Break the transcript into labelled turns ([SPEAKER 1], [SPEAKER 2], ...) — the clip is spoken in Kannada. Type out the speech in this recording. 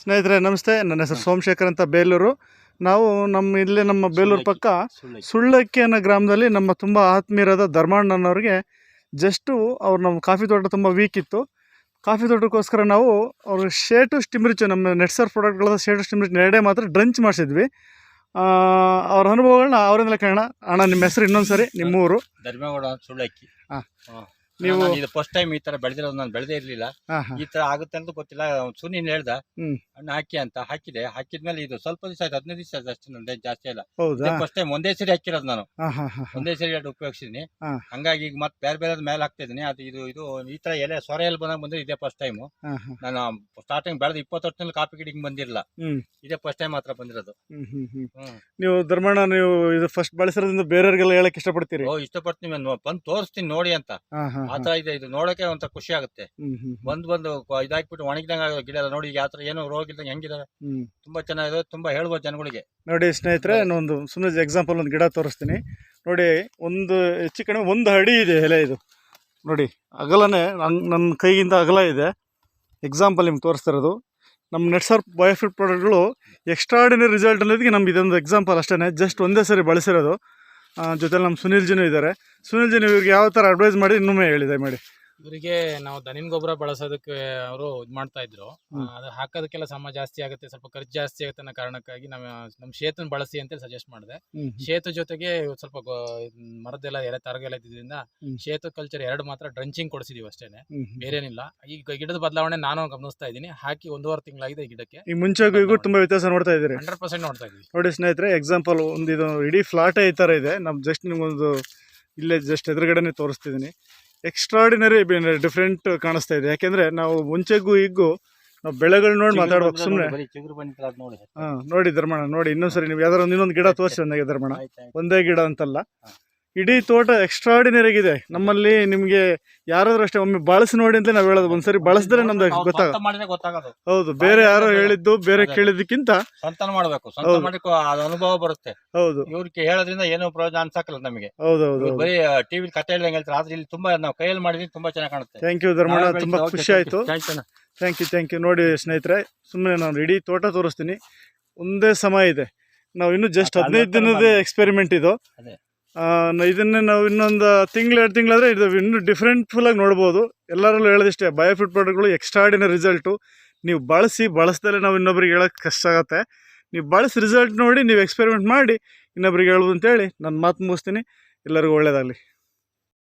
[SPEAKER 1] ಸ್ನೇಹಿತರೆ ನಮಸ್ತೆ. ನನ್ನ ಹೆಸರು ಸೋಮಶೇಖರ್ ಅಂತ, ಬೇಲೂರು. ನಾವು ನಮ್ಮ ಬೇಲೂರು ಪಕ್ಕ ಸುಳ್ಳಕ್ಕಿ ಅನ್ನೋ ಗ್ರಾಮದಲ್ಲಿ ನಮ್ಮ ತುಂಬ ಆತ್ಮೀಯರಾದ ಧರ್ಮಣ್ಣನವ್ರಿಗೆ ಜಸ್ಟು ಅವ್ರು ನಮ್ಮ ಕಾಫಿ ತೋಟ ತುಂಬ ವೀಕ್ ಇತ್ತು. ಕಾಫಿ ತೋಟಕ್ಕೋಸ್ಕರ ನಾವು ಅವ್ರ ಶೇಟು ಸ್ಟಿಮ್ರಿಚ್, ನಮ್ಮ ನೆಟ್ಸರ್ ಪ್ರಾಡಕ್ಟ್ಗಳಾದ ಶೇಟು ಸ್ಟಿಮ್ರಿಚ್ 2 ಮಾತ್ರ ಡ್ರಂಚ್ ಮಾಡಿಸಿದ್ವಿ. ಅವ್ರ ಅನುಭವಗಳನ್ನ ಅವರಿಂದಲೇ ಕೇಳೋಣ. ಅಣ್ಣ, ನಿಮ್ಮ ಹೆಸರು ಇನ್ನೊಂದು ಸರಿ, ನಿಮ್ಮೂರು?
[SPEAKER 2] ಧರ್ಮೇಗೌಡ ಸುಳ್ಳಕ್ಕಿ.
[SPEAKER 1] ನೀವು
[SPEAKER 2] ಇದು ಫಸ್ಟ್ ಟೈಮ್ ಈ ತರ ಬೆಳೆದಿರೋದು, ನಾನು ಬೆಳೆದೇ ಇರ್ಲಿಲ್ಲ. ಈ ತರ ಆಗುತ್ತೆ ಅಂತ ಗೊತ್ತಿಲ್ಲ. ಸುನೀನ್ ಹೇಳ್ದ ಹಣ್ಣು ಹಾಕಿ ಅಂತ, ಹಾಕಿದೆ. ಹಾಕಿದ್ಮೇಲೆ ಇದು ಸ್ವಲ್ಪ ದಿವಸ ಆಯ್ತು, 15 ದಿವಸ ಆಯ್ತು ಅಷ್ಟೇ, ನಂದೇ ಜಾಸ್ತಿ ಇಲ್ಲ. ಫಸ್ಟ್ ಟೈಮ್ ಒಂದೇ ಸರಿ ಹಾಕಿರೋದು ನಾನು. ಒಂದೇ ಸರಿ ಉಪಯೋಗಿಸಿದೀನಿ. ಹಂಗಾಗಿ ಈಗ ಮತ್ತೆ ಬೇರೆ ಬೇರೆ ಮೇಲೆ ಹಾಕ್ತಾ ಇದೀನಿ. ಅದು ಇದು ಇದು ಈ ತರ ಎಲೆ ಸೊರ ಎಲ್ಲಿ ಬಂದ್ರೆ ಇದೇ ಫಸ್ಟ್ ಟೈಮ್. ನಾನು ಸ್ಟಾರ್ಟಿಂಗ್ ಬೆಳೆದ 20 ವರ್ಷದಲ್ಲಿ ಕಾಫಿ ಗಿಡ ಬಂದಿರಲಿಲ್ಲ. ಇದೇ ಫಸ್ಟ್ ಟೈಮ್ ಮಾತ್ರ ಬಂದಿರೋದು.
[SPEAKER 1] ನೀವು ಧರ್ಮಣ್ಣ, ನೀವು ಇದು ಫಸ್ಟ್ ಬಳಸಿರೋದ್ರಿಂದ ಬೇರೆಯವ್ರಿಗೆಲ್ಲ ಹೇಳಕ್ ಇಷ್ಟಪಡ್ತೀರಿ?
[SPEAKER 2] ಇಷ್ಟಪಡ್ತೀನಿ, ಬಂದು ತೋರಿಸ್ತೀನಿ ನೋಡಿ ಅಂತ. ಆತರ ಇದೆ, ಇದು ನೋಡಕ್ಕೆ ಒಂಥರ ಖುಷಿ ಆಗುತ್ತೆ. ಬಂದು ಇದಾಕ್ಬಿಟ್ಟು ಒಣಗಿದಂಗ ಗಿಡ ಎಲ್ಲ ನೋಡಿ, ಯಾವ ತರ ಏನು ರೋಗ ಇಲ್ದಂಗೆ ಹೆಂಗಿದಾವೆ. ತುಂಬಾ ಚೆನ್ನಾಗಿದೆ, ತುಂಬಾ ಹೇಳ್ಬೋದು ಜನಗಳಿಗೆ. ನೋಡಿ ಸ್ನೇಹಿತರೆ, ಒಂದು ಸುಮ್ಮನೆ ಎಕ್ಸಾಂಪಲ್ ಒಂದು ಗಿಡ ತೋರಿಸ್ತೀನಿ ನೋಡಿ. ಒಂದು ಹೆಚ್ಚು ಕಡಿಮೆ 1 ಅಡಿ ಇದೆ ಎಲೆ. ಇದು ನೋಡಿ, ಅಗಲನೇ ನನ್ನ ಕೈಗಿಂತ ಅಗಲ ಇದೆ. ಎಕ್ಸಾಂಪಲ್ ನಿಮ್ಗೆ ತೋರಿಸ್ತಿರೋದು. ನಮ್ಮ ನೆಟ್ಸರ್ ಬಯೋಫಿಟ್ ಪ್ರಾಡಕ್ಟ್ಗಳು ಎಕ್ಸ್ಟ್ರಾರ್ಡಿನರಿ ರಿಸಲ್ಟ್ ಅನ್ನೋದಕ್ಕೆ ನಮ್ಗೆ ಇದೊಂದು ಎಕ್ಸಾಂಪಲ್ ಅಷ್ಟೇ. ಜಸ್ಟ್ ಒಂದೇ ಸರಿ ಬಳಸಿರೋದು. ಜೊತೆಲಿ ನಮ್ಮ ಸುನೀಲ್ ಜಿನೂ ಇದ್ದಾರೆ. ಸುನೀಲ್ ಜಿನೂ ಇವ್ರಿಗೆ ಯಾವ ಥರ ಅಡ್ವೈಸ್ ಮಾಡಿ ಇನ್ನೊಮ್ಮೆ ಹೇಳಿದೆ ಮಾಡಿ.
[SPEAKER 3] ಇವರಿಗೆ ನಾವು ದನಿನ ಗೊಬ್ಬರ ಬಳಸೋದಕ್ಕೆ ಅವರು ಇದು ಮಾಡ್ತಾ ಇದ್ರು. ಅದು ಹಾಕೋದಕ್ಕೆಲ್ಲ ಶ್ರಮ ಜಾಸ್ತಿ ಆಗುತ್ತೆ, ಸ್ವಲ್ಪ ಖರ್ಚು ಜಾಸ್ತಿ ಆಗುತ್ತೆ ಅನ್ನೋ ಕಾರಣಕ್ಕಾಗಿ ನಮ್ಮ ಶೇತನ ಬಳಸಿ ಅಂತೇಳಿ ಸಜೆಸ್ಟ್ ಮಾಡಿದೆ. ಶೇತು ಜೊತೆಗೆ ಸ್ವಲ್ಪ ಮರದೆಲ್ಲ ಎಲೆ ತರಗೆಲ್ಲ ಇದ್ದಿದ್ರಿಂದ ಶೇತು ಕಲ್ಚರ್ 2 ಮಾತ್ರ ಡ್ರಂಚಿಂಗ್ ಕೊಡಿಸಿದೀವಿ ಅಷ್ಟೇನೆ, ಬೇರೇನಿಲ್ಲ. ಈಗ ಗಿಡದ ಬದಲಾವಣೆ ನಾನು ಗಮನಿಸ್ತಾ ಇದ್ದೀನಿ. ಹಾಕಿ 1.5 ತಿಂಗಳಾಗಿದೆ ಗಿಡಕ್ಕೆ.
[SPEAKER 1] ಈ ಮುಂಚೆಗೂ ತುಂಬಾ ವ್ಯತ್ಯಾಸ ನೋಡ್ತಾ ಇದ್ದೀರಿ?
[SPEAKER 3] 100% ನೋಡ್ತಾ ಇದ್ದೀವಿ.
[SPEAKER 1] ನೋಡಿ ಸ್ನೇಹಿತರೆ, ಎಕ್ಸಾಂಪಲ್ ಒಂದು ಇದು ಇಡೀ ಫ್ಲಾಟೇ ಈ ಥರ ಇದೆ. ನಮ್ ಜಸ್ಟ್ ನಿಮ್ಗೊಂದು ಇಲ್ಲೇ ಜಸ್ಟ್ ಎದುರುಗಡೆನೆ ತೋರಿಸ್ತಿದ್ದೀನಿ. ಎಕ್ಸ್ಟ್ರಾರ್ಡಿನರಿ ಡಿಫ್ರೆಂಟ್ ಕಾಣಿಸ್ತಾ ಇದೆ. ಯಾಕೆಂದ್ರೆ ನಾವು ಮುಂಚೆಗೂ ಈಗೂ ನಾವು ಬೆಳೆಗಳು ನೋಡಿ ಮಾತಾಡ್ಬೇಕು ಸುಮ್ಮನೆ. ನೋಡಿ ಧರ್ಮಣ್ಣ, ನೋಡಿ ಇನ್ನೊಂದ್ಸರಿ ನೀವು ಯಾವ್ದಾರ ಇನ್ನೊಂದು ಗಿಡ ತೋರಿಸಿ ನನಗೆ ಧರ್ಮಣ್ಣ. ಒಂದೇ ಗಿಡ ಅಂತಲ್ಲ, ಇಡೀ ತೋಟ ಎಕ್ಸ್ಟ್ರಾರ್ಡಿನರಿ ಆಗಿದೆ. ನಮ್ಮಲ್ಲಿ ನಿಮ್ಗೆ ಯಾರಾದ್ರೂ ಅಷ್ಟೇ ಒಮ್ಮೆ ಬಳಸಿ ನೋಡಿ ಅಂತ ನಾವು ಹೇಳೋದು. ಒಂದ್ಸರಿ ಬಳಸಿದ್ರೆ ನಮ್ದು ಗೊತ್ತಾಗೋದು. ಹೌದು, ಬೇರೆ ಯಾರೋ ಹೇಳಿದ್ದು ಬೇರೆ ಕೇಳಿದ್ದಕ್ಕಿಂತ
[SPEAKER 2] ಸ್ವಂತ ಮಾಡಬೇಕು, ಅನುಭವ ಬರುತ್ತೆ.
[SPEAKER 1] ಹೌದು,
[SPEAKER 2] ಇವ್ರಿಗೆ ಹೇಳೋದ್ರಿಂದ ಏನೋ ಪ್ರಯೋಜನ ಅನ್ಸಕ್ಕಲ್ಲ ನಮಗೆ.
[SPEAKER 1] ಹೌದೌದು,
[SPEAKER 2] ಬರೀ ಟಿವಿ ಕಥೆ ಹೇಳ್ದಂಗೆ ಹೇಳ್ತಾರೆ. ಆದ್ರೆ ಇಲ್ಲಿ ತುಂಬಾ ನಾವು ಕೈಯಲ್ಲಿ ಮಾಡಿದ್ವಿ, ತುಂಬಾ ಚೆನ್ನಾಗಿ ಕಾಣುತ್ತೆ.
[SPEAKER 1] ಥ್ಯಾಂಕ್ ಯು ಧರ್ಮಣ್ಣ, ತುಂಬಾ ಖುಷಿ ಆಯ್ತು. Thank you. ನೋಡಿ ಸ್ನೇಹಿತರೆ, ಸುಮ್ಮನೆ ನಾನು ಇಡೀ ತೋಟ ತೋರಿಸ್ತೀನಿ. ಒಂದೇ ಸಮಯ ಇದೆ. ನಾವು ಇನ್ನು ಜಸ್ಟ್ 15 ದಿನದ ಎಕ್ಸ್ಪೆರಿಮೆಂಟ್ ಇದು. ಇದನ್ನೇ ನಾವು ಇನ್ನೊಂದು 1-2 ತಿಂಗಳಾದರೆ ಇದು ಇನ್ನೂ ಡಿಫ್ರೆಂಟ್ ಫುಲ್ಲಾಗಿ ನೋಡ್ಬೋದು. ಎಲ್ಲರಲ್ಲೂ ಹೇಳೋದಿಷ್ಟೇ, ಬಯೋಫಿಟ್ ಪ್ರಾಡಕ್ಟ್ಗಳು ಎಕ್ಸ್ಟ್ರಾರ್ಡಿನರಿ ರಿಸಲ್ಟು. ನೀವು ಬಳಸ್ದಲ್ಲೇ ನಾವು ಇನ್ನೊಬ್ರಿಗೆ ಹೇಳೋಕ್ಕೆ ಕಷ್ಟ ಆಗುತ್ತೆ. ನೀವು ಬಳಸಿ ರಿಸಲ್ಟ್ ನೋಡಿ ನೀವು ಎಕ್ಸ್ಪೆರಿಮೆಂಟ್ ಮಾಡಿ ಇನ್ನೊಬ್ರಿಗೆ ಹೇಳ್ಬೋದು ಅಂತೇಳಿ ನನ್ನ ಮಾತು ಮುಗಿಸ್ತೀನಿ. ಎಲ್ಲರಿಗೂ ಒಳ್ಳೆಯದಾಗಲಿ.